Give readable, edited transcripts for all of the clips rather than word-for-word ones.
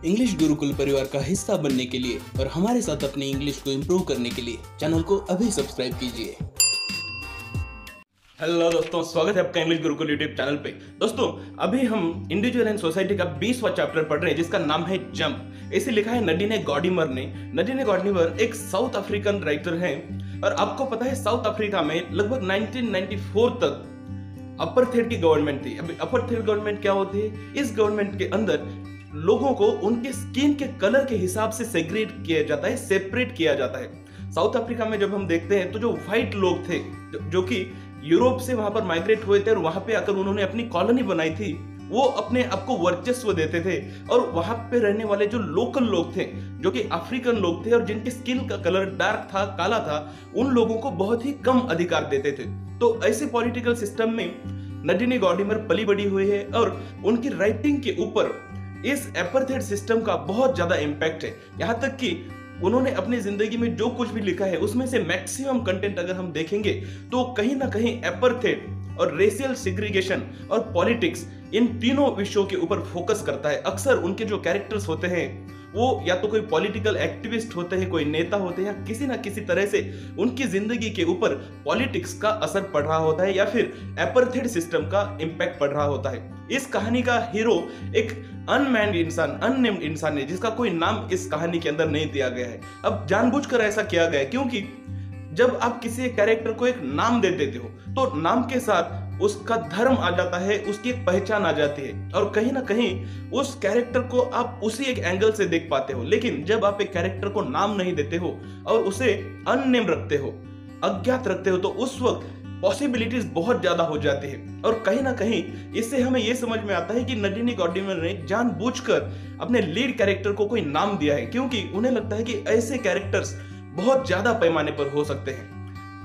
English Gurukul परिवार का हिस्सा बनने के लिए और हमारे साथ अपनी इंग्लिश को इम्प्रूव करने के लिए चैनल को अभी सब्सक्राइब कीजिए। हेलो दोस्तों, स्वागत है आपका इंग्लिश गुरुकुल यूट्यूब चैनल पे। दोस्तों, अभी हम इंडिविजुअल एंड सोसाइटी का 20वां चैप्टर पढ़ रहे हैं जिसका नाम है जंप। इसे लिखा है नडीने गॉर्डिमर ने। नडीने गॉर्डिमर एक साउथ अफ्रीकन राइटर हैं और आपको पता है साउथ अफ्रीका में लगभग 1994 तक अपार्थाइड की गवर्नमेंट थी। अभी अपार्थाइड गवर्नमेंट क्या होती है? इस गवर्नमेंट के अंदर लोगों को उनके स्किन के कलर के हिसाब से सेग्रीगेट किया जाता है, सेपरेट किया जाता है। साउथ अफ्रीका में जब हम देखते हैं तो जो व्हाइट लोग थे जो कि यूरोप से वहां पर माइग्रेट हुए थे और वहां पे आकर उन्होंने अपनी कॉलोनी बनाई थी, वो अपने आप को वर्चस्व देते थे और वहां पे रहने वाले जो लोकल लोग थे जो कि अफ्रीकन लोग थे और जिनके स्किन का कलर डार्क था, काला था, उन लोगों को बहुत ही कम अधिकार देते थे। तो ऐसे पॉलिटिकल सिस्टम में नडीने गॉर्डिमर पली बड़ी हुई है और उनकी राइटिंग के ऊपर इस अपार्थाइड सिस्टम का बहुत ज्यादा इंपैक्ट है। यहां तक कि उन्होंने अपनी जिंदगी में जो कुछ भी लिखा है उसमें से मैक्सिमम कंटेंट अगर हम देखेंगे तो कहीं ना कहीं अपार्थाइड और रेशियल सेग्रीगेशन और पॉलिटिक्स इन तीनों विषयों के ऊपर फोकस करता है। अक्सर उनके जो कैरेक्टर्स होते हैं वो या तो कोई पॉलिटिकल एक्टिविस्ट होते हैं, कोई नेता होते हैं, या किसी ना किसी तरह से उनकी जिंदगी के ऊपर पॉलिटिक्स का असर पड़ रहा होता है या फिर अपार्थाइड सिस्टम का इंपैक्ट पड़ रहा होता है। इस कहानी का हीरो एक अनमैन्ड इंसान, अननेम्ड इंसान है जिसका कोई नाम इस कहानी के अंदर नहीं दिया गया है। अब जानबूझकर ऐसा किया गया है क्योंकि जब आप किसी कैरेक्टर को एक नाम दे देते हो तो नाम के साथ उसका धर्म आ जाता है, उसकी एक पहचान आ जाती है और कहीं ना कहीं उस कैरेक्टर को आप उसी एक एंगल से देख पाते हो। लेकिन जब आप एक कैरेक्टर को नाम नहीं देते हो और उसे अननेम रखते हो, अज्ञात रखते हो, तो उस वक्त पॉसिबिलिटीज बहुत ज्यादा हो जाती है। और कहीं ना कहीं इससे हमें यह समझ में आता है कि नडीने गॉर्डिमर ने जानबूझकर अपने लीड कैरेक्टर को कोई नाम दिया है क्योंकि उन्हें लगता है कि ऐसे कैरेक्टर्स बहुत ज्यादा पैमाने पर हो सकते हैं।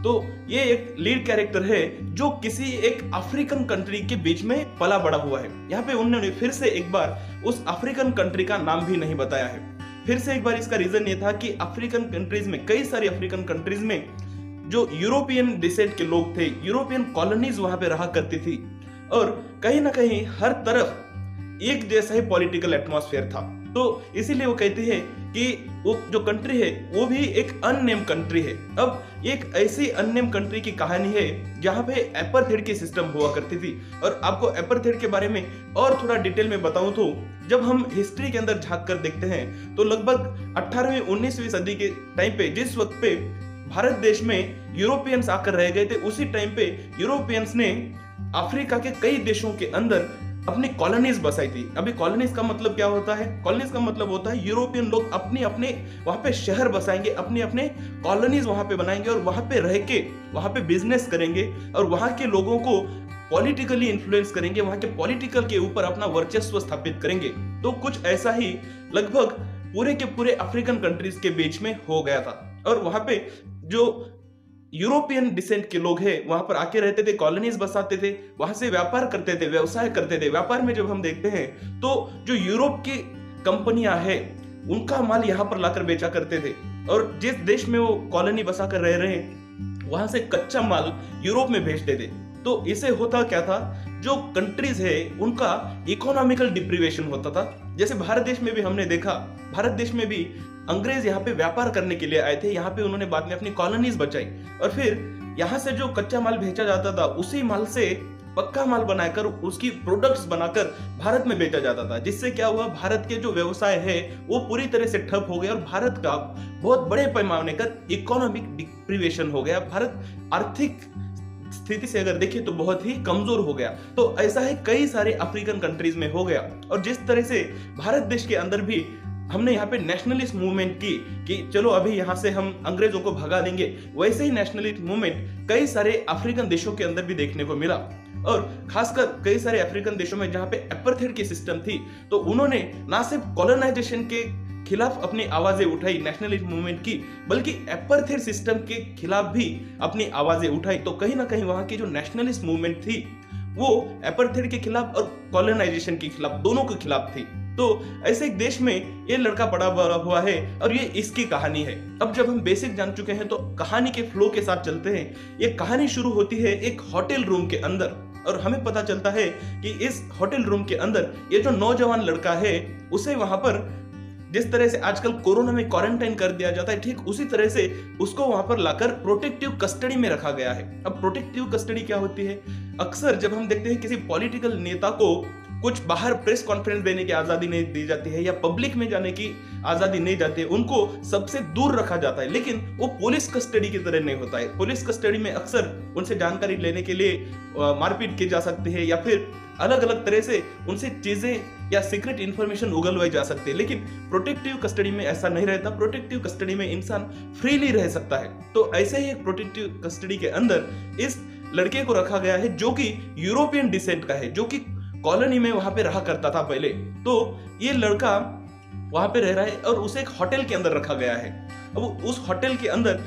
तो ये एक लीड कैरेक्टर है जो किसी एक अफ्रीकन कंट्री के बीच में पला बड़ा हुआ है। यहाँ पे उन्होंने फिर से एक बार उस अफ्रीकन कंट्री का नाम भी नहीं बताया है। फिर से एक बार इसका रीजन ये था कि अफ्रीकन कंट्रीज में, कई सारी अफ्रीकन कंट्रीज में जो यूरोपियन डिसेंट के लोग थे, यूरोपियन कॉलोनीज वहां पे रहा करती थी और कहीं ना कहीं हर तरफ एक जैसा ही पॉलिटिकल एटमॉस्फेयर था। तो इसीलिए वो कहते हैं कि वो जो कंट्री है वो भी एक अननेम कंट्री है। अब एक ऐसी अननेम कंट्री की कहानी है जहां पे अपार्थाइड की सिस्टम हुआ करती थी। और आपको अपार्थाइड के बारे में और थोड़ा डिटेल में बताऊं तो जब हम हिस्ट्री के अंदर झांक कर देखते हैं तो लगभग 18वीं 19वीं सदी के टाइम पे जिस वक्त पे भारत देश में यूरोपियंस आकर रह गए थे, उसी टाइम पे यूरोपियंस ने अफ्रीका के कई देशों के अंदर अपनी कॉलोनीज बसाई थी। अभी कॉलोनीज का मतलब क्या होता है? कॉलोनीज का मतलब होता है यूरोपियन लोग अपने अपने वहां पे शहर बसाएंगे, अपने अपने कॉलोनीज वहां पे बनाएंगे और वहां पे रह के वहां पे बिजनेस करेंगे और वहां के लोगों को पॉलिटिकली इन्फ्लुएंस करेंगे, वहां के पॉलिटिकल के ऊपर अपना वर्चस्व स्थापित करेंगे। तो कुछ ऐसा ही लगभग पूरे के पूरे अफ्रीकन कंट्रीज के बीच में हो गया था और वहां पे जो यूरोपियन डिसेंट के लोग हैं वहां पर आके रहते थे, कॉलोनीज बसाते थे, वहां से व्यापार करते थे, व्यवसाय करते थे। व्यापार में जब हम देखते हैं तो जो यूरोप की कंपनियां हैं उनका माल यहां पर लाकर बेचा करते थे और जिस देश में वो कॉलोनी बसाकर रह रहे हैं वहां से कच्चा माल यूरोप में भेजते थे। तो इसे होता क्या था, जो कंट्रीज है उनका इकोनॉमिकल डिप्रीवेशन होता था। जैसे भारत देश में भी हमने देखा, भारत देश में भी अंग्रेज यहाँ पे व्यापार करने के लिए आए थे, यहाँ पे उन्होंने बाद में अपनी कॉलोनीज बचाई और फिर यहाँ से जो कच्चा माल भेजा जाता था उसी माल से पक्का माल बनाकर उसकी प्रोडक्ट्स बनाकर भारत में बेचा जाता था। जिससे क्या हुआ, भारत के जो व्यवसाय है वो पूरी तरह से ठप हो गया और भारत का बहुत बड़े पैमाने पर इकोनॉमिक डिप्रीवेशन हो गया। भारत आर्थिक स्थिति से अगर देखिए तो बहुत ही कमजोर हो गया। तो ऐसा ही कई सारे अफ्रीकन कंट्रीज में हो गया और जिस तरह से भारत देश के अंदर भी हमने यहाँ पे नेशनलिस्ट मूवमेंट की कि चलो अभी यहाँ से हम अंग्रेजों को भगा देंगे, वैसे ही नेशनलिस्ट मूवमेंट कई सारे अफ्रीकन देशों के अंदर भी देखने को मिला और खासकर कई सारे अफ्रीकन देशों में जहाँ पे अपार्थाइड की सिस्टम थी तो उन्होंने ना सिर्फ कॉलोनाइजेशन के खिलाफ अपनी आवाजें उठाई, नेशनलिस्ट मूवमेंट की, बल्कि अपार्थाइड सिस्टम के खिलाफ भी अपनी आवाजें उठाई। तो कहीं ना कहीं वहां की जो नेशनलिस्ट मूवमेंट थी वो अपार्थाइड के खिलाफ और कॉलोनाइजेशन के खिलाफ, दोनों के खिलाफ थी। तो ऐसे एक देश में ये लड़का बड़ा बड़ा हुआ है और ये इसकी कहानी है। अब जब हम बेसिक जान चुके हैं तो कहानी के फ्लो के साथ चलते हैं। ये कहानी शुरू होती है एक होटल रूम के अंदर और हमें पता चलता है कि इस होटल रूम के अंदर ये जो नौजवान लड़का है उसे वहां पर जिस तरह से आजकल कोरोना में क्वारंटाइन कर दिया जाता है, ठीक उसी तरह से उसको वहां पर लाकर प्रोटेक्टिव कस्टडी में रखा गया है। अब प्रोटेक्टिव कस्टडी क्या होती है? अक्सर जब हम देखते हैं किसी पॉलिटिकल नेता को कुछ बाहर प्रेस कॉन्फ्रेंस देने की आजादी नहीं दी जाती है या पब्लिक में जाने की आजादी नहीं जाती है, उनको सबसे दूर रखा जाता है, लेकिन वो पुलिस कस्टडी की तरह नहीं होता है। पुलिस कस्टडी में अक्सर उनसे जानकारी लेने के लिए मारपीट की जा सकती है या फिर अलग अलग तरह से उनसे चीजें या सीक्रेट इंफॉर्मेशन उगलवाई जा सकती है, लेकिन प्रोटेक्टिव कस्टडी में ऐसा नहीं रहता। प्रोटेक्टिव कस्टडी में इंसान फ्रीली रह सकता है। तो ऐसे ही एक प्रोटेक्टिव कस्टडी के अंदर इस लड़के को रखा गया है जो कि यूरोपियन डिसेंट का है, जो कि कॉलोनी में वहां पे रहा करता था पहले। तो ये लड़का वहां पे रह रहा है और उसे एक होटल के अंदर रखा गया है। अब उस होटल के अंदर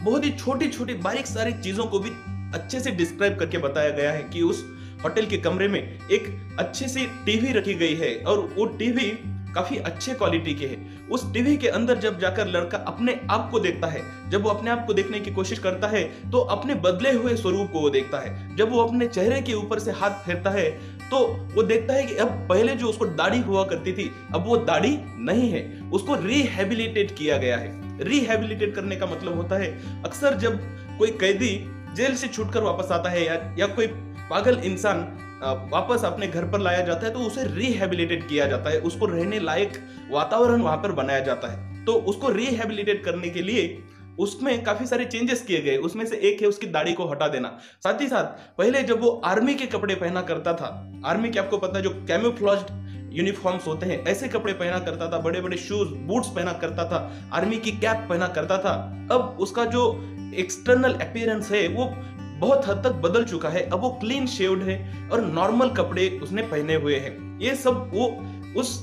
बहुत ही छोटी छोटी बारीक सारी चीजों को भी अच्छे से डिस्क्राइब करके बताया गया है कि उस होटल के कमरे में एक अच्छी सी टीवी रखी गई है और वो टीवी काफी अच्छे क्वालिटी के है। उस टीवी के अंदर जब जाकर लड़का अपने आप को देखता है, जब वो अपने आप को देखने की कोशिश करता है तो अपने बदले हुए स्वरूप को वो देखता है। जब वो अपने चेहरे के ऊपर से हाथ फेरता है तो वो देखता है कि अब पहले जो उसको दाढ़ी हुआ करती थी अब वो दाढ़ी नहीं है, उसको रिहेबिलिटेट किया गया है। रिहेबिलिटेट करने का मतलब होता है अक्सर जब कोई कैदी जेल से छूटकर वापस आता है या कोई पागल इंसान वापस अपने घर पर लाया जाता है तो उसे रिहेबिलिटेट किया जाता है, उसको रहने लायक वातावरण वहां पर बनाया जाता है। तो उसको रिहेबिलिटेट करने के लिए उसमें काफी सारे चेंजेस किए गए। उसमें से एक है उसकी दाढ़ी को हटा देना। साथ ही साथ पहले जब वो आर्मी के कपड़े पहना करता था, आर्मी के आपको पता है जो कैमोफ्लेज्ड यूनिफॉर्म्स होते हैं, ऐसे कपड़े पहना करता था, बड़े बड़े शूज बूट्स पहना करता था, आर्मी की कैप पहना करता था। अब उसका जो एक्सटर्नल अपीयरेंस है वो बहुत हद तक बदल चुका है। अब वो क्लीन शेव्ड है और नॉर्मल कपड़े उसने पहने हुए हैं। ये सब वो उस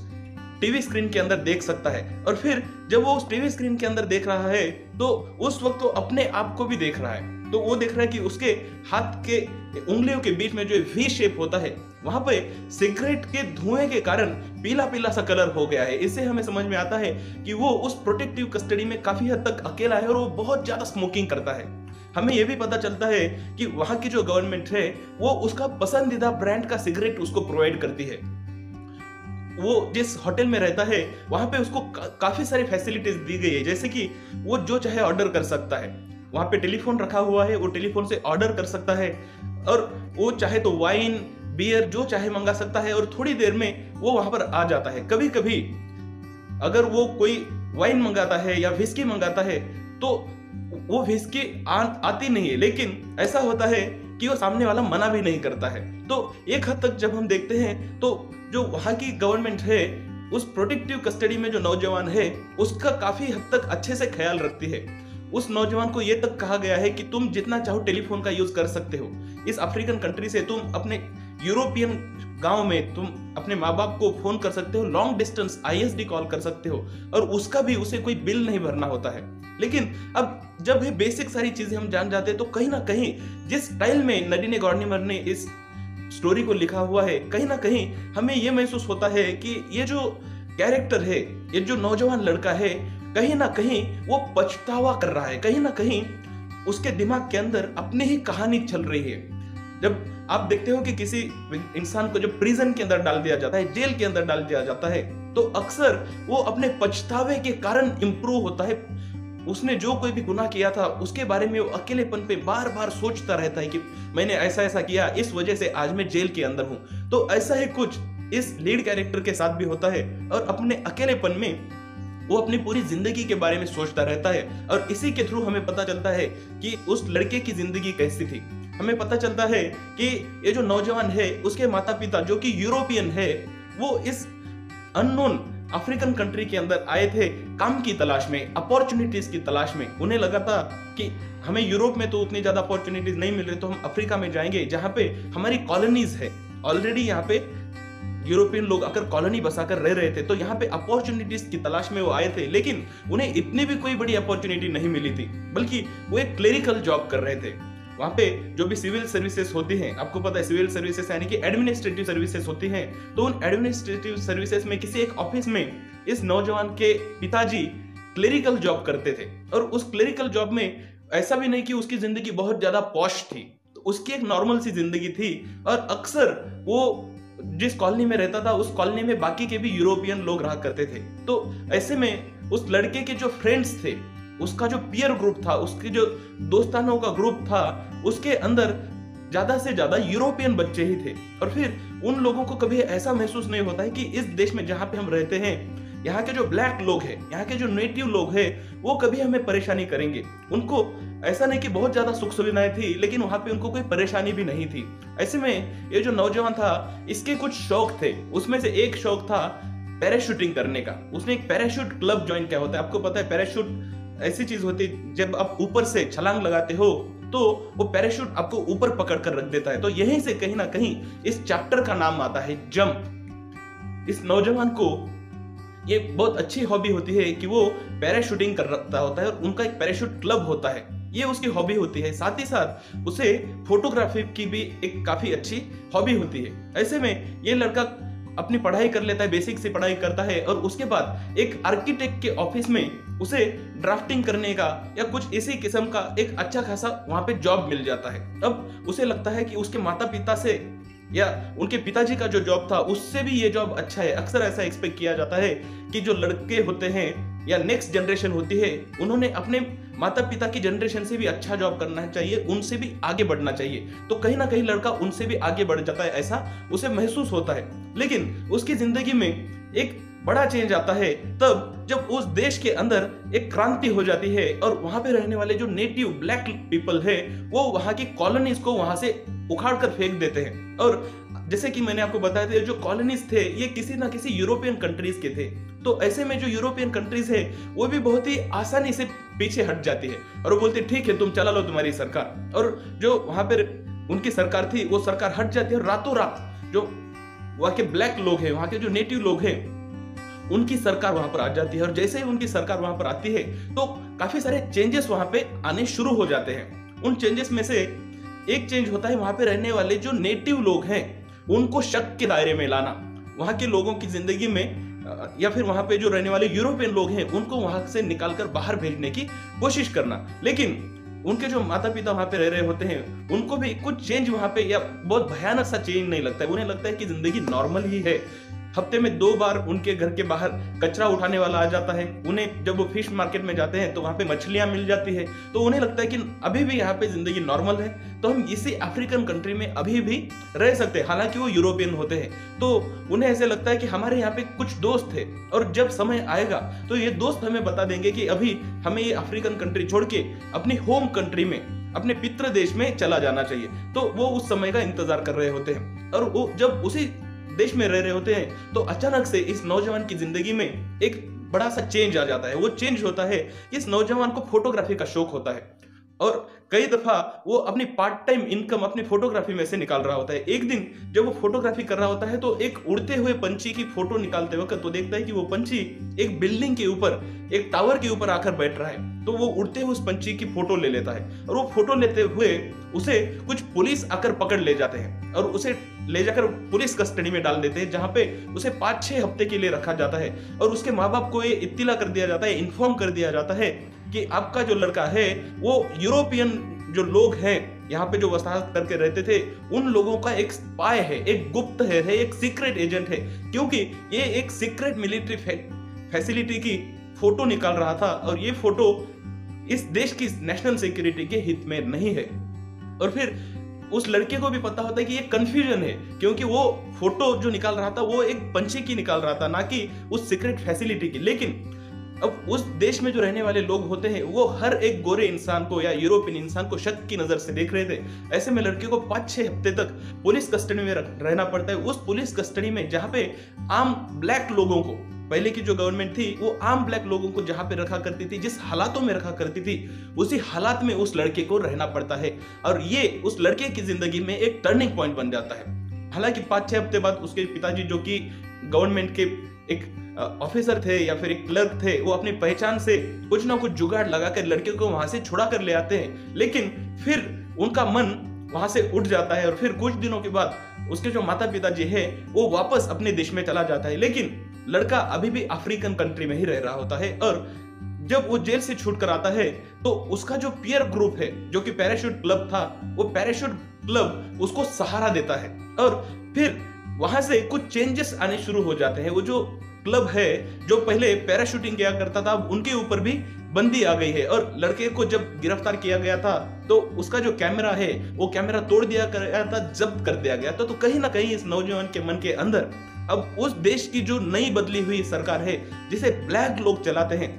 टीवी स्क्रीन के अंदर देख सकता है। और फिर जब वो उस टीवी स्क्रीन के अंदर देख रहा है तो उस वक्त वो अपने आप को भी देख रहा है। तो वो देख रहा है कि उसके हाथ के उंगलियों के बीच में जो वी शेप होता है वहां पे सिगरेट के धुएं के कारण पीला पीला सा कलर हो गया है। इससे हमें समझ में आता है कि वो उस प्रोटेक्टिव कस्टडी में काफी हद तक अकेला है और वो बहुत ज्यादा स्मोकिंग करता है। हमें यह भी पता चलता है कि वहां की जो गवर्नमेंट है वो उसका पसंदीदा ब्रांड का सिगरेट उसको प्रोवाइड करती है। वो जिस होटल में रहता है वहां पे उसको काफी सारी फैसिलिटीज दी गई है, जैसे कि वो जो चाहे ऑर्डर कर सकता है। वहां पे टेलीफोन रखा हुआ है, वो टेलीफोन से ऑर्डर कर सकता है और वो चाहे तो वाइन बियर जो चाहे मंगा सकता है और थोड़ी देर में वो वहां पर आ जाता है। कभी कभी अगर वो कोई वाइन मंगाता है या विस्की मंगाता है तो वो विस्की आती नहीं है, लेकिन ऐसा होता है कि वो सामने वाला मना भी नहीं करता है। तो एक हद तक जब हम देखते हैं तो जो वहां की गवर्नमेंट है उस प्रोटेक्टिव कस्टडी में जो नौजवान है उसका काफी हद तक अच्छे से ख्याल रखती है। उस नौजवान को यह तक कहा गया है कि तुम जितना चाहो टेलीफोन का यूज कर सकते हो। इस अफ्रीकन कंट्री से तुम अपने यूरोपियन गांव में तुम अपने माँ बाप को फोन कर सकते हो, लॉन्ग डिस्टेंस ISD कॉल कर सकते हो और उसका भी उसे कोई बिल नहीं भरना होता है। लेकिन अब जब ये बेसिक सारी चीजें हम जान जाते हैं तो कहीं ना कहीं जिस स्टाइल में नडीने गॉर्डिमर ने इस स्टोरी को लिखा हुआ है, कहीं ना कहीं हमें यह महसूस होता है कि ये जो कैरेक्टर है, ये जो नौजवान लड़का है, कहीं ना कहीं वो पछतावा कर रहा है। कहीं ना कहीं उसके दिमाग के अंदर अपनी ही कहानी चल रही है। जब आप देखते हो कि किसी इंसान को जब प्रिजन के अंदर डाल दिया जाता है, जेल के अंदर डाल दिया जाता है, तो अक्सर वो अपने पछतावे के कारण इंप्रूव होता है। उसने जो कोई भी गुनाह किया था उसके बारे में वो अकेलेपन पे बार बार सोचता रहता है कि मैंने ऐसा ऐसा किया, इस वजह से आज मैं जेल के अंदर हूं। तो ऐसा ही कुछ इस लीड कैरेक्टर के साथ भी होता है और अपने अकेलेपन में वो अपनी पूरी जिंदगी के बारे में सोचता रहता है और इसी के थ्रू हमें पता चलता है कि उस लड़के की जिंदगी कैसी थी। हमें पता चलता है कि ये जो नौजवान है उसके माता पिता जो कि यूरोपियन है वो इस अननोन अफ्रीकन कंट्री के अंदर आए थे काम की तलाश में, अपॉर्चुनिटीज की तलाश में। उन्हें लगा था कि हमें यूरोप में तो उतनी ज्यादा अपॉर्चुनिटीज नहीं मिल रही, तो हम अफ्रीका में जाएंगे जहां पे हमारी कॉलोनीज है। ऑलरेडी यहाँ पे यूरोपियन लोग आकर कॉलोनी बसाकर रह रहे थे, तो यहाँ पे अपॉर्चुनिटीज की तलाश में वो आए थे। लेकिन उन्हें इतनी भी कोई बड़ी अपॉर्चुनिटी नहीं मिली थी, बल्कि वो एक क्लेरिकल जॉब कर रहे थे। वहां पे जो भी सिविल सर्विसेज होती हैं, आपको पता है सिविल सर्विसेज यानी कि एडमिनिस्ट्रेटिव सर्विसेज होती हैं, तो उन एडमिनिस्ट्रेटिव सर्विसेज में किसी एक ऑफिस में इस नौजवान के पिताजी क्लेरिकल जॉब करते थे। और उस क्लेरिकल जॉब में ऐसा भी नहीं कि उसकी जिंदगी बहुत ज्यादा पॉश थी, तो उसकी एक नॉर्मल सी जिंदगी थी। और अक्सर वो जिस कॉलोनी में रहता था उस कॉलोनी में बाकी के भी यूरोपियन लोग रहा करते थे। तो ऐसे में उस लड़के के जो फ्रेंड्स थे, उसका जो पीयर ग्रुप था, उसके जो दोस्तानों का ग्रुप था, उसके अंदर ज्यादा से ज्यादा यूरोपियन बच्चे ही थे। और फिर उन लोगों को कभी ऐसा महसूस नहीं होता है कि इस देश में जहां पे हम रहते हैं, यहाँ के जो ब्लैक लोग हैं, यहाँ के जो नेटिव लोग हैं, वो कभी हमें परेशानी करेंगे। उनको ऐसा नहीं कि बहुत ज्यादा सुख सुविधाएं थी, लेकिन वहां पे उनको कोई परेशानी भी नहीं थी। ऐसे में ये जो नौजवान था, इसके कुछ शौक थे। उसमें से एक शौक था पैराशूटिंग करने का। उसने एक पैराशूट क्लब ज्वाइन किया। होता है, आपको पता है पैराशूट ऐसी चीज होती है, जब आप ऊपर से छलांग लगाते हो तो वो पैराशूट आपको ऊपर पकड़ कर रख देता है। तो यहीं से कहीं ना कहीं इस चैप्टर का नाम आता है जंप। इस नौजवान को ये बहुत अच्छी हॉबी होती है कि वो पैराशूटिंग कर रहा होता है और उनका एक पैराशूट क्लब होता है, ये उसकी हॉबी होती है। साथ ही साथ उसे फोटोग्राफी की भी एक काफी अच्छी हॉबी होती है। ऐसे में ये लड़का अपनी पढ़ाई कर लेता है, बेसिक से पढ़ाई करता है, और उसके बाद एक आर्किटेक्ट के ऑफिस में उसे ड्राफ्टिंग करने का या कुछ इसी किस्म का एक अच्छा खासा वहां पे जॉब मिल जाता है। अब उसे लगता है कि उसके माता पिता से या उनके पिताजी का जो जॉब था उससे भी ये जॉब अच्छा है। अक्सर ऐसा एक्सपेक्ट किया जाता है कि जो लड़के होते हैं या नेक्स्ट जनरेशन होती है, उन्होंने अपने माता पिता की जनरेशन से भी अच्छा जॉब करना चाहिए, उनसे भी आगे बढ़ना चाहिए। तो कहीं ना कहीं लड़का उनसे भी आगे बढ़ जाता है, ऐसा उसे महसूस होता है। लेकिन उसकी जिंदगी में एक बड़ा चेंज आता है तब जब उस देश के अंदर एक क्रांति हो जाती है और वहां पे रहने वाले जो नेटिव ब्लैक पीपल है, वो वहां की कॉलोनीज को वहां से उखाड़ कर फेंक देते हैं। और जैसे कि मैंने आपको बताया था, जो कॉलोनीज थे ये किसी ना किसी यूरोपियन कंट्रीज के थे। तो ऐसे में जो यूरोपियन कंट्रीज है वो भी बहुत ही आसानी से पीछे हट जाती है और वो बोलते ठीक है तुम चला लो तुम्हारी सरकार। और जो वहां पर उनकी सरकार थी वो सरकार हट जाती है और रातों रात जो वहां के ब्लैक लोग हैं, वहां के जो नेटिव लोग हैं, उनकी सरकार वहां पर आ जाती है। और जैसे ही उनकी सरकार वहां पर आती है तो काफी सारे चेंजेस वहां पे आने शुरू हो जाते हैं। उन चेंजेस में से एक चेंज होता है वहां पे रहने वाले जो नेटिव लोग हैं उनको शक के दायरे में लाना, वहां के लोगों की जिंदगी में, या फिर वहां पे जो रहने वाले यूरोपियन लोग हैं उनको वहां से निकालकर बाहर भेजने की कोशिश करना। लेकिन उनके जो माता पिता वहां पे रह रहे होते हैं उनको भी कुछ चेंज वहां पे या बहुत भयानक सा चेंज नहीं लगता है। उन्हें लगता है कि जिंदगी नॉर्मल ही है। हफ्ते में 2 बार उनके घर के बाहर कचरा उठाने वाला आ जाता है। उन्हें जब वो फिश मार्केट में जाते हैं तो वहां पे मछलियां मिल जाती है। तो उन्हें लगता है कि अभी भी यहाँ पे जिंदगी नॉर्मल है, तो हम इसी अफ्रीकन कंट्री में अभी भी रह सकते हैं। हालांकि वो यूरोपियन होते हैं, तो उन्हें ऐसे लगता है कि हमारे यहाँ पे कुछ दोस्त थे और जब समय आएगा तो ये दोस्त हमें बता देंगे कि अभी हमें ये अफ्रीकन कंट्री छोड़ के अपनी होम कंट्री में, अपने पितृ देश में चला जाना चाहिए। तो वो उस समय का इंतजार कर रहे होते हैं और वो जब उसी देश में रह रहे होते हैं तो अचानक से इस नौजवान की जिंदगी में एक बड़ा सा चेंज आ जाता है। वो चेंज होता है कि इस नौजवान को फोटोग्राफी का शौक होता है और कई दफा वो अपनी पार्ट टाइम इनकम अपनी फोटोग्राफी में से निकाल रहा होता है। एक दिन जब वो फोटोग्राफी कर रहा होता है तो एक उड़ते हुए पंछी की फोटो निकालते वक्त तो देखता है कि वो पंछी एक बिल्डिंग के ऊपर, एक टावर के ऊपर आकर बैठ रहा है। तो वो उड़ते हुए उस पंछी की फोटो ले लेता है और वो फोटो लेते हुए उसे कुछ पुलिस आकर पकड़ ले जाते हैं और उसे ले जाकर पुलिस कस्टडी में डाल देते हैं, जहां पे उसे 5-6 हफ्ते के लिए रखा जाता है। और उसके माँ बाप को ये इत्तिला कर दिया जाता है, इन्फॉर्म कर दिया जाता है कि आपका जो लड़का है वो यूरोपियन जो लोग हैं यहाँ पे जो वसाहत करके रहते थे उन लोगों का एक स्पाई है, एक गुप्त है, एक सीक्रेट एजेंट है, क्योंकि ये एक सीक्रेट मिलिट्री फैसिलिटी की फोटो निकाल रहा था और ये फोटो इस देश की नेशनल सिक्योरिटी के हित में नहीं है। और फिर उस लड़के को भी पता होता है कि ये कंफ्यूजन है, क्योंकि वो फोटो जो निकाल रहा था वो एक पंछी की निकाल रहा था, ना कि उस सीक्रेट फैसिलिटी की। लेकिन अब उस देश में जो रहने वाले लोग होते हैं वो हर एक गोरे इंसान को या यूरोपियन इंसान को शक की नजर से देख रहे थे। ऐसे में लड़के को 5-6 हफ्ते तक पुलिस कस्टडी में रहना पड़ता है। उस पुलिस कस्टडी में जहां पे आम ब्लैक लोगों को, पहले की जो गवर्नमेंट थी वो आम ब्लैक लोगों को जहां पे रखा करती थी, जिस हालातों में रखा करती थी, उसी हालात में उस लड़के को रहना पड़ता है। और ये उस लड़के की जिंदगी में एक टर्निंग पॉइंट बन जाता है। हालांकि 5-6 हफ्ते बाद उसके पिताजी, जो कि गवर्नमेंट के एक ऑफिसर थे या फिर एक क्लर्क थे, वो अपनी पहचान से कुछ ना कुछ जुगाड़ लगाकर लड़के को वहां से छुड़ा कर ले आते हैं। लेकिन फिर उनका मन वहां से उठ जाता है और फिर कुछ दिनों के बाद उसके जो माता पिता जी है वो वापस अपने देश में चला जाता है। लेकिन लड़का अभी भी अफ्रीकन कंट्री में ही रह रहा होता है और जब वो जेल से छूट कर आता है तो उसका जो पीयर ग्रुप है, जो कि पैराशूट क्लब था, वो पैराशूट क्लब उसको सहारा देता है। और फिर वहां से कुछ चेंजेस आने शुरू हो जाते हैं। वो जो क्लब है जो पहले पैराशूटिंग किया करता था, उनके ऊपर भी बंदी आ गई है। और लड़के को जब गिरफ्तार किया गया था तो उसका जो कैमरा है वो कैमरा तोड़ दिया गया था, जब्त कर दिया गया था। तो कहीं ना कहीं इस नौजवान के मन के अंदर अब उस देश की जो नई बदली हुई सरकार है जिसे ब्लैक लोग चलाते हैं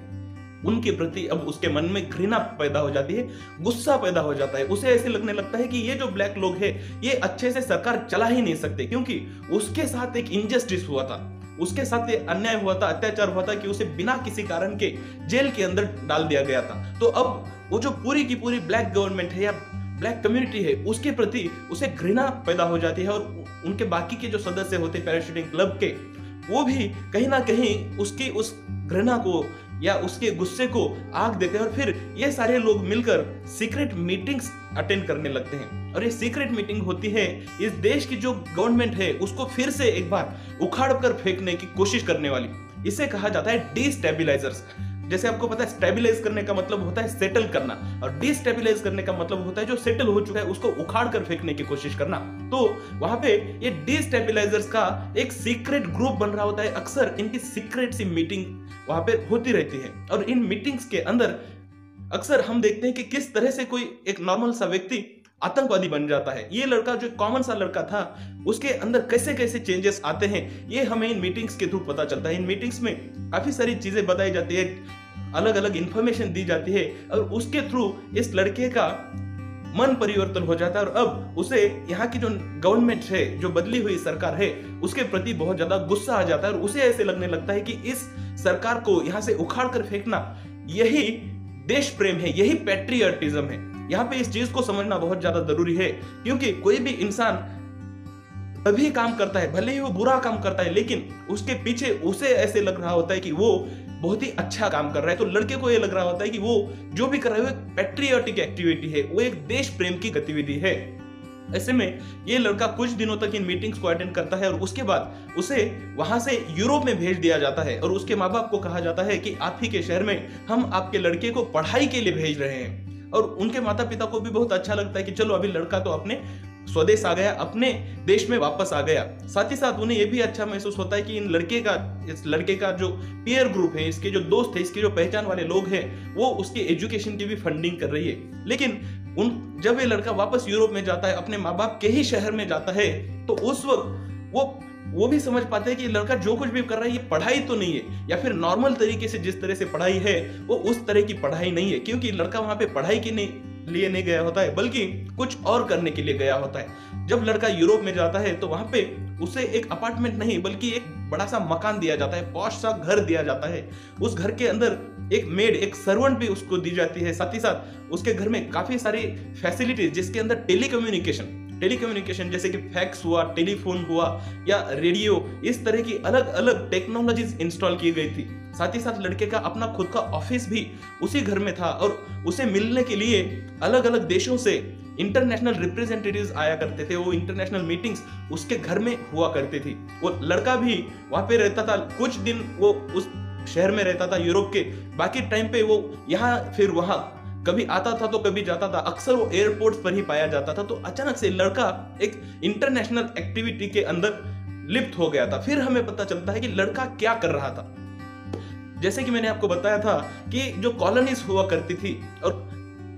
उनके प्रति अब उसके मन में घृणा पैदा हो जाती है, गुस्सा पैदा हो जाता है। उसे ऐसे लगने लगता है कि ये जो ब्लैक लोग हैं ये अच्छे से सरकार चला ही नहीं सकते, क्योंकि उसके साथ एक इनजस्टिस हुआ था, उसके साथ ये अन्याय हुआ था, अत्याचार हुआ था कि उसे बिना किसी कारण के जेल के अंदर डाल दिया गया था। तो अब वो जो पूरी की पूरी ब्लैक गवर्नमेंट है या ब्लैक कम्युनिटी है उसके प्रति उसे घृणा पैदा हो जाती है। और उनके बाकी के जो सदस्य होते पैराशूटिंग क्लब के, वो भी कहीं ना कहीं उसकी उस घृणा को या उसके गुस्से को आग देते हैं। और फिर ये सारे लोग मिलकर सीक्रेट मीटिंग्स अटेंड करने लगते हैं। और ये सीक्रेट मीटिंग होती है इस देश की जो गवर्नमेंट है उसको फिर से एक बार उखाड़ कर फेंकने की कोशिश करने वाली। इसे कहा जाता है डिस्टेबिलाइजर्स। जैसे आपको पता है स्टेबिलाइज करने का मतलब होता है सेटल करना, और डिस्टेबिलाइज करने का मतलब होता है जो सेटल हो चुका है उसको उखाड़ कर फेंकने की कोशिश करना। तो वहां पे ये डिस्टेबिलाइजर्स का एक सीक्रेट ग्रुप बन रहा होता है। अक्सर इनकी सीक्रेट सी मीटिंग वहां पे होती रहती है, और इन मीटिंग्स के अंदर अक्सर हम देखते हैं कि किस तरह से कोई एक नॉर्मल सा व्यक्ति आतंकवादी बन जाता है। ये लड़का जो कॉमन सा लड़का था उसके अंदर कैसे कैसे चेंजेस आते हैं ये हमें इन मीटिंग्स के थ्रू पता चलता है। इन मीटिंग्स में काफी सारी चीजें बताई जाती है, अलग अलग इंफॉर्मेशन दी जाती है, और उसके थ्रू इस लड़के का मन परिवर्तन हो जाता है। और अब उसे यहाँ की जो गवर्नमेंट है, जो बदली हुई सरकार है, उसके प्रति बहुत ज्यादा गुस्सा आ जाता है। और उसे ऐसे लगने लगता है कि इस सरकार को यहाँ से उखाड़ कर फेंकना यही देश प्रेम है, यही पैट्रियटिज्म है। यहाँ पे इस चीज को समझना बहुत ज्यादा जरूरी है, क्योंकि कोई भी इंसान तभी काम करता है, भले ही वो बुरा काम करता है, लेकिन उसके पीछे उसे ऐसे लग रहा होता है कि वो बहुत ही अच्छा काम कर रहा है। तो लड़के को ये लग रहा होता है कि वो जो भी कर रहा है वो एक पैट्रियोटिक एक्टिविटी है, वो एक देश प्रेम की गतिविधि है। ऐसे में ये लड़का कुछ दिनों तक इन मीटिंग्स को अटेंड करता है, और उसके बाद उसे वहां से यूरोप में भेज दिया जाता है। और उसके माँ बाप को कहा जाता है कि आप ही के शहर में हम आपके लड़के को पढ़ाई के लिए भेज रहे हैं। और उनके माता पिता को भी बहुत अच्छा लगता है कि चलो अभी लड़का तो अपने स्वदेश आ गया, अपने देश में वापस आ गया। साथ ही साथ उन्हें यह भी अच्छा महसूस होता है कि इस लड़के का जो पीयर ग्रुप है, इसके जो दोस्त है, इसके जो पहचान वाले लोग हैं, वो उसके एजुकेशन की भी फंडिंग कर रही है। लेकिन जब ये लड़का वापस यूरोप में जाता है, अपने माँ बाप के ही शहर में जाता है, तो उस वक्त वो भी समझ पाते हैं कि लड़का जो कुछ भी कर रहा है ये पढ़ाई तो नहीं है, या फिर नॉर्मल तरीके से जिस तरह से पढ़ाई है वो उस तरह की पढ़ाई नहीं है। क्योंकि लड़का वहां पे पढ़ाई के लिए नहीं गया होता है, बल्कि कुछ और करने के लिए गया होता है। जब लड़का यूरोप में जाता है तो वहां पे उसे एक अपार्टमेंट नहीं बल्कि एक बड़ा सा मकान दिया जाता है, पॉश सा घर दिया जाता है। उस घर के अंदर एक मेड, एक सर्वेंट भी उसको दी जाती है। साथ ही साथ उसके घर में काफी सारी फैसिलिटीज, जिसके अंदर टेलीकम्युनिकेशन जैसे कि फैक्स हुआ, टेलीफोन हुआ या रेडियो, इस तरह की अलग अलग टेक्नोलॉजीज इंस्टॉल की गई थी। साथ ही साथ लड़के का अपना खुद का ऑफिस भी उसी घर में था, और उसे मिलने के लिए अलग अलग देशों से इंटरनेशनल रिप्रेजेंटेटिव्स आया करते थे। वो इंटरनेशनल मीटिंग्स उसके घर में हुआ करती थी। वो लड़का भी वहां पे रहता था, कुछ दिन वो उस शहर में रहता था यूरोप के, बाकी टाइम पे वो यहाँ फिर वहां कभी आता था तो कभी जाता था। अक्सर वो एयरपोर्ट्स पर ही पाया जाता था। तो अचानक से लड़का एक इंटरनेशनल एक्टिविटी के अंदर लिप्त हो गया था। फिर हमें पता चलता है कि लड़का क्या कर रहा था। जैसे कि मैंने आपको बताया था कि जो कॉलोनीज हुआ करती थी और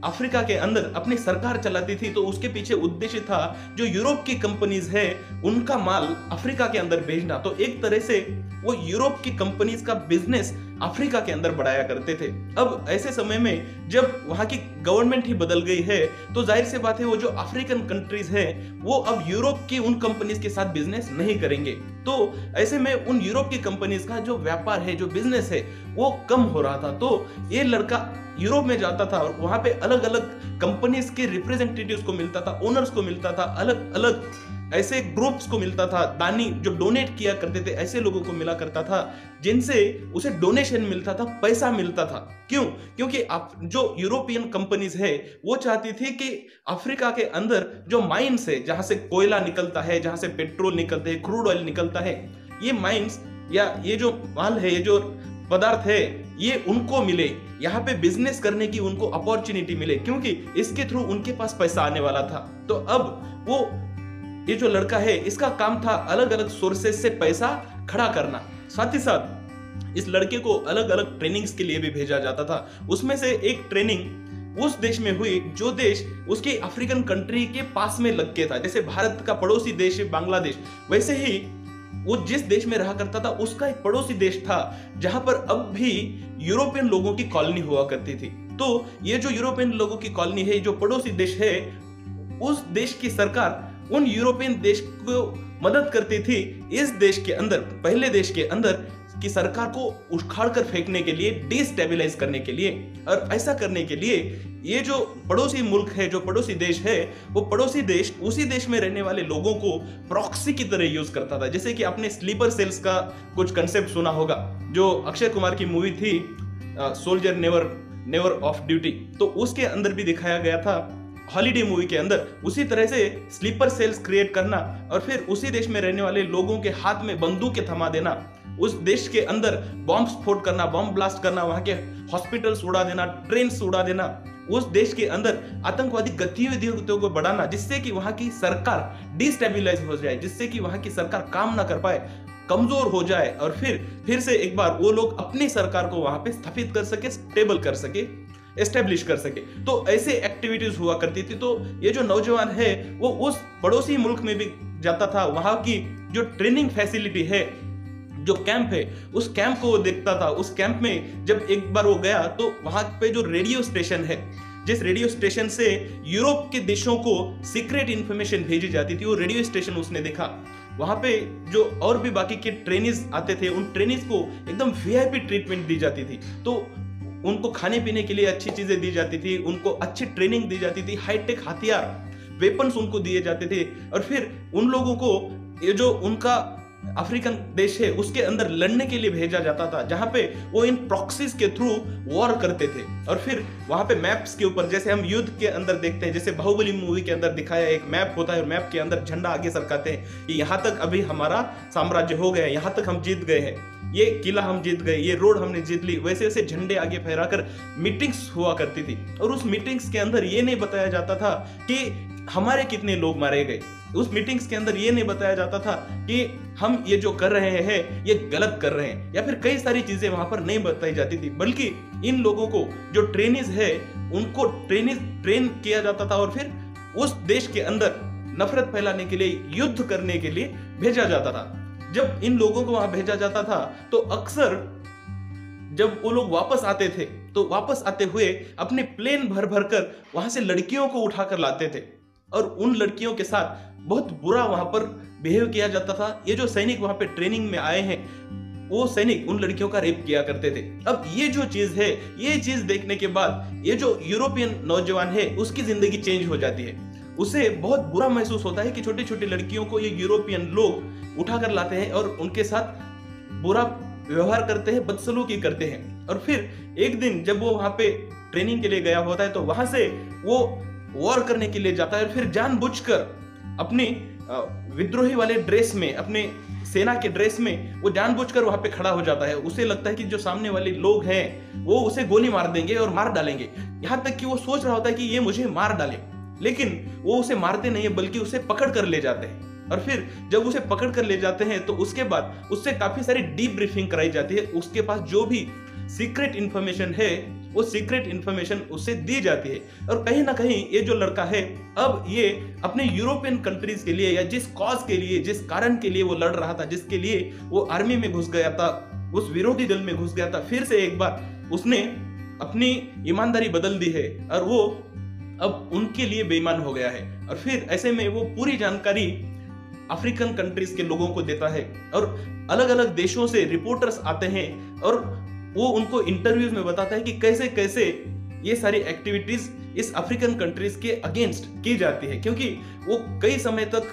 अफ्रीका के अंदर अपनी सरकार चलाती थी, तो उसके पीछे उद्देश्य था जो यूरोप की कंपनीज है उनका माल अफ्रीका के अंदर भेजना। तो एक तरह से वो यूरोप की कंपनीज का बिजनेस अफ्रीका के अंदर बढ़ाया करते थे। अब ऐसे समय में जब वहां की गवर्नमेंट ही बदल गई है, तो जाहिर सी बात है वो जो अफ्रीकन कंट्रीज है वो अब यूरोप की उन कंपनीज के साथ बिजनेस नहीं करेंगे। तो ऐसे में उन यूरोप की कंपनीज का जो व्यापार है, जो बिजनेस है, वो कम हो रहा था। तो ये लड़का यूरोप में जाता था और वहां पे अलग अलग कंपनीज के रिप्रेजेंटेटिव्स को मिलता था, ओनर्स को मिलता था, अलग अलग ऐसे ग्रुप्स को मिलता था, दानी जो डोनेट किया करते थे ऐसे लोगों को मिला करता था, जिनसे उसे डोनेशन मिलता था, पैसा मिलता था। क्यों? क्योंकि जो यूरोपियन कंपनीज है वो चाहती थी कि अफ्रीका के अंदर जो माइंस है, जहां से कोयला निकलता है, जहां से पेट्रोल निकलते हैं, क्रूड ऑयल निकलता है, ये माइंस या ये जो माल है, ये जो पदार्थ है, ये उनको मिले, यहाँ पे बिजनेस करने की उनको अपॉर्चुनिटी मिले, क्योंकि इसके थ्रू उनके पास पैसा आने वाला था। तो अब वो ये जो लड़का है इसका काम था अलग अलग सोर्सेज से पैसा खड़ा करना। साथ ही साथ इस लड़के को अलग अलग ट्रेनिंग्स के लिए भी भेजा जाता था। उसमें से एक ट्रेनिंग उस देश में हुई जो देश उसके अफ्रीकन कंट्री के पास में लग के था। जैसे भारत का पड़ोसी देश है बांग्लादेश, वैसे ही वो जिस देश में रहा करता था उसका एक पड़ोसी देश था जहां पर अब भी यूरोपियन लोगों की कॉलोनी हुआ करती थी। तो ये जो यूरोपियन लोगों की कॉलोनी है, जो पड़ोसी देश है, उस देश की सरकार उन यूरोपियन देश को मदद करती थी इस देश के अंदर, पहले देश के अंदर की सरकार को उखाड़ कर फेंकने के लिए, डिस्टेबलाइज करने के लिए। और ऐसा करने के लिए ये जो पड़ोसी मुल्क है, जो पड़ोसी देश है, वो पड़ोसी देश उसी देश में रहने वाले लोगों को प्रॉक्सी की तरह यूज करता था। जैसे कि आपने स्लीपर सेल्स का कुछ कंसेप्ट सुना होगा, जो अक्षय कुमार की मूवी थी सोल्जर नेवर ऑफ ड्यूटी, तो उसके अंदर भी दिखाया गया था, हॉलीडे मूवी के अंदर। उसी तरह से स्लीपर सेल्स क्रिएट करना और फिर उसी देश में रहने वाले लोगों के हाथ में बंदूकें थमा देना, उस देश के अंदर बॉम्ब स्फोट करना, बॉम्ब ब्लास्ट करना, वहां के हॉस्पिटल्स उड़ा देना, ट्रेन्स उड़ा देना, उस देश के अंदर आतंकवादी गतिविधियों को बढ़ाना, जिससे कि वहां की सरकार डिस्टेबलाइज हो जाए, जिससे कि वहां की सरकार काम ना कर पाए, कमजोर हो जाए, और फिर से एक बार वो लोग अपनी सरकार को वहां पे स्थापित कर सके, स्टेबल कर सके, एस्टेब्लिश कर सके। तो ऐसे एक्टिविटीज हुआ करती थी। तो ये जो नौजवान है वो उस पड़ोसी मुल्क में भी जाता था, वहां की जो ट्रेनिंग फैसिलिटी है, जो कैंप है, उस कैंप को वो देखता था। उस कैंप में जब एक बार वो गया तो वहां पे जो रेडियो स्टेशन है, जिस रेडियो स्टेशन से यूरोप के देशों को सीक्रेट इंफॉर्मेशन भेजी जाती थी, वो रेडियो स्टेशन उसने देखा। वहां पे जो और भी बाकी के ट्रेनिज आते थे, उन ट्रेनिज को एकदम वीआईपी ट्रीटमेंट दी जाती थी। तो उनको खाने पीने के लिए अच्छी चीजें दी जाती थी, उनको अच्छी ट्रेनिंग दी जाती थी, हाईटेक हथियार, वेपन्स उनको दिए जाते थे। और फिर उन लोगों को ये जो उनका अफ्रीकन देश है उसके अंदर लड़ने के लिए भेजा जाता था, जहां पे वो इन प्रॉक्सीज के थ्रू वॉर करते थे। और फिर वहां पे मैप्स के ऊपर, जैसे हम युद्ध के अंदर देखते हैं, जैसे बाहुबली मूवी के अंदर दिखाया, एक मैप होता है और मैप के अंदर झंडा आगे सरकाते हैं कि यहां तक अभी हमारा साम्राज्य हो गया, यहां तक हम जीत गए हैं, ये किला हम जीत गए, ये रोड हमने जीत ली। वैसे वैसे झंडे आगे फहराकर मीटिंग्स हुआ करती थी। और उस मीटिंग्स के अंदर ये नहीं बताया जाता था कि हमारे कितने लोग मारे गए, उस मीटिंग्स के अंदर ये नहीं बताया जाता था कि हम ये जो कर रहे हैं ये गलत कर रहे हैं, या फिर कई सारी चीजें वहां पर नहीं बताई जाती थी। बल्कि इन लोगों को जो ट्रेनिज है उनको ट्रेन किया जाता था और फिर उस देश के अंदर नफरत फैलाने के लिए, युद्ध करने के लिए भेजा जाता था। जब इन लोगों को वहां भेजा जाता था तो अक्सर जब वो लोग वापस आते थे तो वापस आते हुए अपने प्लेन भर भर कर वहां से लड़कियों को उठाकर लाते थे और उन लड़कियों के साथ बहुत बुरा वहां पर बिहेव किया जाता था। ये जो सैनिक वहां पे ट्रेनिंग में आए हैं, वो सैनिक उन लड़कियों का रेप किया करते थे। अब ये जो चीज है, ये चीज देखने के बाद ये जो यूरोपियन नौजवान है उसकी जिंदगी चेंज हो जाती है। उसे बहुत बुरा महसूस होता है कि छोटी छोटी लड़कियों को ये यूरोपियन लोग उठाकर लाते हैं और उनके साथ बुरा व्यवहार करते हैं, बदसलूकी करते हैं। और फिर एक दिन जब वो वहां पे ट्रेनिंग के लिए गया होता है तो वहां से वो वॉर करने के लिए जाता है और फिर जानबूझकर अपनी विद्रोही वाले ड्रेस में, अपने सेना के ड्रेस में वो जानबूझकर वहां पे खड़ा हो जाता है। उसे लगता है कि जो सामने वाले लोग हैं वो उसे गोली मार देंगे और मार डालेंगे। यहां तक कि वो सोच रहा होता है कि ये मुझे मार डाले, लेकिन वो उसे मारते नहीं है बल्कि उसे पकड़ कर ले जाते हैं। और फिर जब उसे पकड़ कर ले जाते हैं तो उसके बाद उससे काफी सारी डीप ब्रीफिंग कराई जाती है। उसके पास जो भी सीक्रेट इंफॉर्मेशन है वो सीक्रेट इंफॉर्मेशन उससे दी जाती है। और कहीं ना कहीं ये जो लड़का है अब ये अपने यूरोपियन कंट्रीज के लिए, या जिस कॉज के लिए, जिस कारण के लिए वो लड़ रहा था, जिसके लिए वो आर्मी में घुस गया था, उस विरोधी दल में घुस गया था, फिर से एक बार उसने अपनी ईमानदारी बदल दी है और वो अब उनके लिए बेईमान हो गया है। और फिर ऐसे में वो पूरी जानकारी अफ्रीकन कंट्रीज के लोगों को देता है और अलग अलग देशों से रिपोर्टर्स आते हैं और वो उनको इंटरव्यूज में बताता है कि कैसे कैसे ये सारी एक्टिविटीज इस अफ्रीकन कंट्रीज के अगेंस्ट की जाती है, क्योंकि वो कई समय तक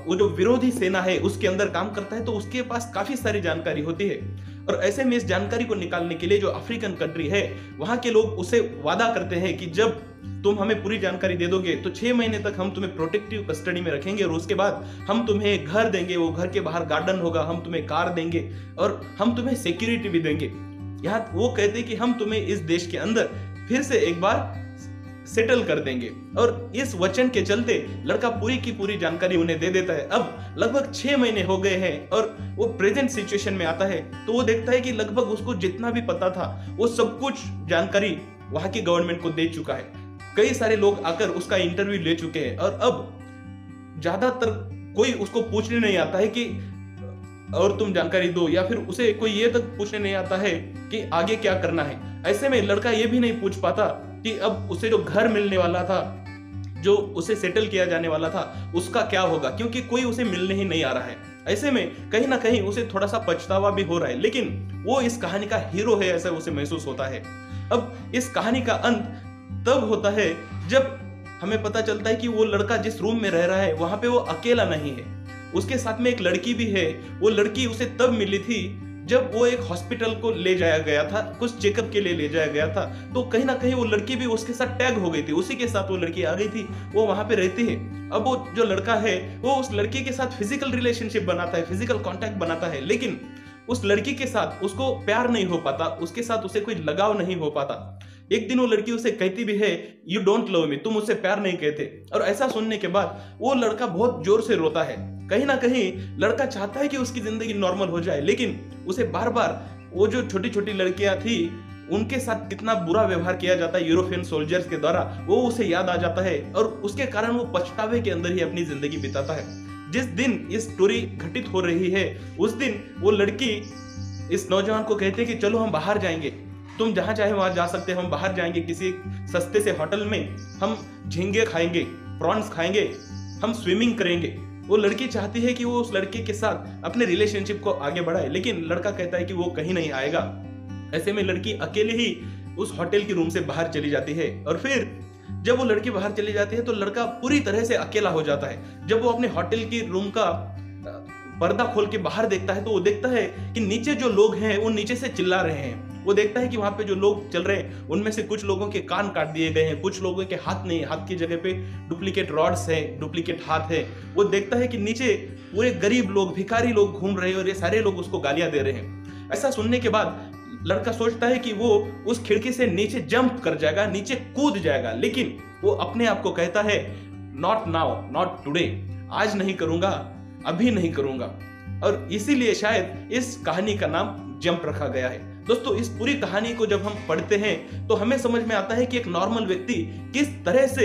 वो जो विरोधी सेना है उसके अंदर काम करता है, तो उसके पास काफी सारी जानकारी होती है। और ऐसे में इस जानकारी को निकालने के लिए जो अफ्रीकन कंट्री है वहां के लोग उसे वादा करते हैं कि जब तुम हमें पूरी जानकारी दे दोगे तो 6 महीने तक हम तुम्हें प्रोटेक्टिव कस्टडी में रखेंगे और उसके बाद हम तुम्हें घर देंगे, वो घर के बाहर गार्डन होगा, हम तुम्हें कार देंगे और हम तुम्हें सिक्योरिटी भी देंगे। यहाँ वो कहते हैं कि हम तुम्हें इस देश के अंदर फिर से एक बार सेटल कर देंगे। और इस वचन के चलते लड़का पूरी की पूरी जानकारी उन्हें दे देता है। अब लगभग 6 महीने हो गए हैं और वो प्रेजेंट सिचुएशन में आता है तो वो देखता है कि लगभग उसको जितना भी पता था वो सब कुछ जानकारी वहां की गवर्नमेंट को दे चुका है। कई सारे लोग आकर उसका इंटरव्यू ले चुके हैं और अब ज्यादातर कोई उसको पूछने नहीं आता है कि और तुम जानकारी दो, या फिर उसे कोई ये तक पूछने नहीं आता है कि आगे क्या करना है। ऐसे में लड़का ये भी नहीं पूछ पाता कि अब उसे जो घर मिलने वाला था, जो उसे सेटल किया जाने वाला था, उसका क्या होगा, क्योंकि कोई उसे मिलने ही नहीं आ रहा है। ऐसे में कहीं ना कहीं उसे थोड़ा सा पछतावा भी हो रहा है, लेकिन वो इस कहानी का हीरो है ऐसा उसे महसूस होता है। अब इस कहानी का अंत तब होता है जब हमें पता चलता है कि वो लड़का जिस रूम में रह रहा है वहां पे वो अकेला नहीं है, उसके साथ में एक लड़की भी है। वो लड़की उसे तब मिली थी जब वो एक हॉस्पिटल को ले जाया गया था, कुछ चेकअप के लिए ले जाया गया था, तो कहीं ना कहीं वो लड़की भी उसके साथ टैग हो गई थी, उसी के साथ वो लड़की आ गई थी, वो वहां पे रहती है। अब वो जो लड़का है वो उस लड़की के साथ फिजिकल रिलेशनशिप बनाता है, फिजिकल कांटेक्ट बनाता है, लेकिन उस लड़की के साथ उसको प्यार नहीं हो पाता, उसके साथ उसे कोई लगाव नहीं हो पाता। एक दिन वो लड़की उसे कहती भी है, यू डोंट लव मी, तुम मुझसे प्यार नहीं कहते। और ऐसा सुनने के बाद वो लड़का बहुत जोर से रोता है। कहीं ना कहीं लड़का चाहता है कि उसकी जिंदगी नॉर्मल हो जाए, लेकिन उसे बार बार वो जो छोटी छोटी लड़कियां थी उनके साथ कितना बुरा व्यवहार किया जाता है यूरोपियन सोल्जर्स के द्वारा, वो उसे याद आ जाता है और उसके कारण वो पछतावे के अंदर ही अपनी जिंदगी बिताता है। जिस दिन ये स्टोरी घटित हो रही है उस दिन वो लड़की इस नौजवान को कहते हैं कि चलो हम बाहर जाएंगे, तुम जहां चाहे वहां जा सकते हैं, हम बाहर जाएंगे किसी सस्ते से होटल में, हम झींगे खाएंगे, प्रॉन्स खाएंगे, हम स्विमिंग करेंगे। वो लड़की चाहती है कि वो उस लड़के के साथ अपने रिलेशनशिप को आगे बढ़ाए, लेकिन लड़का कहता है कि वो कहीं नहीं आएगा। ऐसे में लड़की अकेले ही उस होटल की रूम से बाहर चली जाती है और फिर जब वो लड़की बाहर चली जाती है तो लड़का पूरी तरह से अकेला हो जाता है। जब वो अपने होटल की रूम का पर्दा खोल के बाहर देखता है तो वो देखता है कि नीचे जो लोग हैं वो नीचे से चिल्ला रहे हैं। वो देखता है कि वहां पे जो लोग चल रहे हैं उनमें से कुछ लोगों के कान काट दिए गए हैं, कुछ लोगों के हाथ नहीं, हाथ की जगह पे डुप्लीकेट रॉड्स हैं, डुप्लीकेट हाथ है। वो देखता है कि नीचे पूरे गरीब लोग, भिखारी लोग घूम रहे हैं और ये सारे लोग उसको गालियां दे रहे हैं। ऐसा सुनने के बाद लड़का सोचता है कि वो उस खिड़की से नीचे जंप कर जाएगा, नीचे कूद जाएगा, लेकिन वो अपने आप को कहता है नॉट नाउ, नॉट टुडे, आज नहीं करूंगा, अभी नहीं करूंगा। और इसीलिए शायद इस कहानी का नाम जंप रखा गया है। दोस्तों, इस पूरी कहानी को जब हम पढ़ते हैं तो हमें समझ में आता है कि एक नॉर्मल व्यक्ति किस तरह से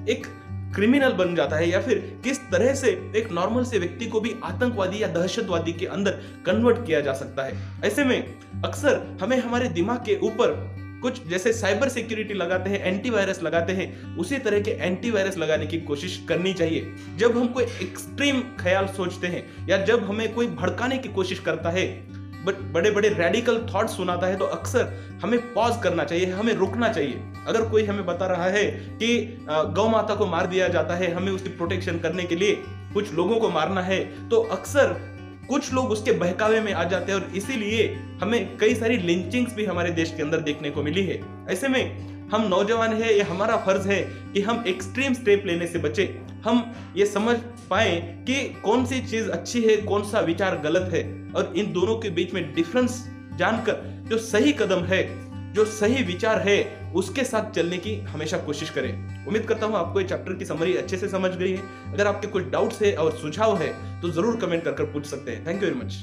एक क्रिमिनल बन जाता है, या फिर किस तरह से एक नॉर्मल से व्यक्ति को भी आतंकवादी या दहशतवादी के अंदर कन्वर्ट किया जा सकता है। ऐसे में अक्सर हमें हमारे दिमाग के ऊपर कुछ जैसे साइबर सिक्योरिटी लगाते हैं, एंटीवायरस लगाते हैं, उसी तरह के एंटीवायरस लगाने की कोशिश करनी चाहिए। जब हम कोई एक्सट्रीम ख्याल सोचते हैं या जब हमें कोई भड़काने की कोशिश करता है, बड़े बड़े रेडिकल थॉट सुनाता है, तो अक्सर हमें पॉज करना चाहिए, हमें रुकना चाहिए। अगर कोई हमें बता रहा है कि गौ माता को मार दिया जाता है, हमें उसकी प्रोटेक्शन करने के लिए कुछ लोगों को मारना है, तो अक्सर कुछ लोग उसके बहकावे में आ जाते हैं और इसीलिए हमें कई सारी लिंचिंग्स भी हमारे देश के अंदर देखने को मिली है। ऐसे में हम नौजवान हैं, ये हमारा फर्ज है कि हम एक्सट्रीम स्टेप लेने से बचे, हम ये समझ पाए कि कौन सी चीज अच्छी है, कौन सा विचार गलत है, और इन दोनों के बीच में डिफरेंस जानकर जो सही कदम है, जो सही विचार है, उसके साथ चलने की हमेशा कोशिश करें। उम्मीद करता हूं आपको ये चैप्टर की समरी अच्छे से समझ गई है। अगर आपके कुछ डाउट्स है और सुझाव है तो जरूर कमेंट कर पूछ सकते हैं। Thank you very much.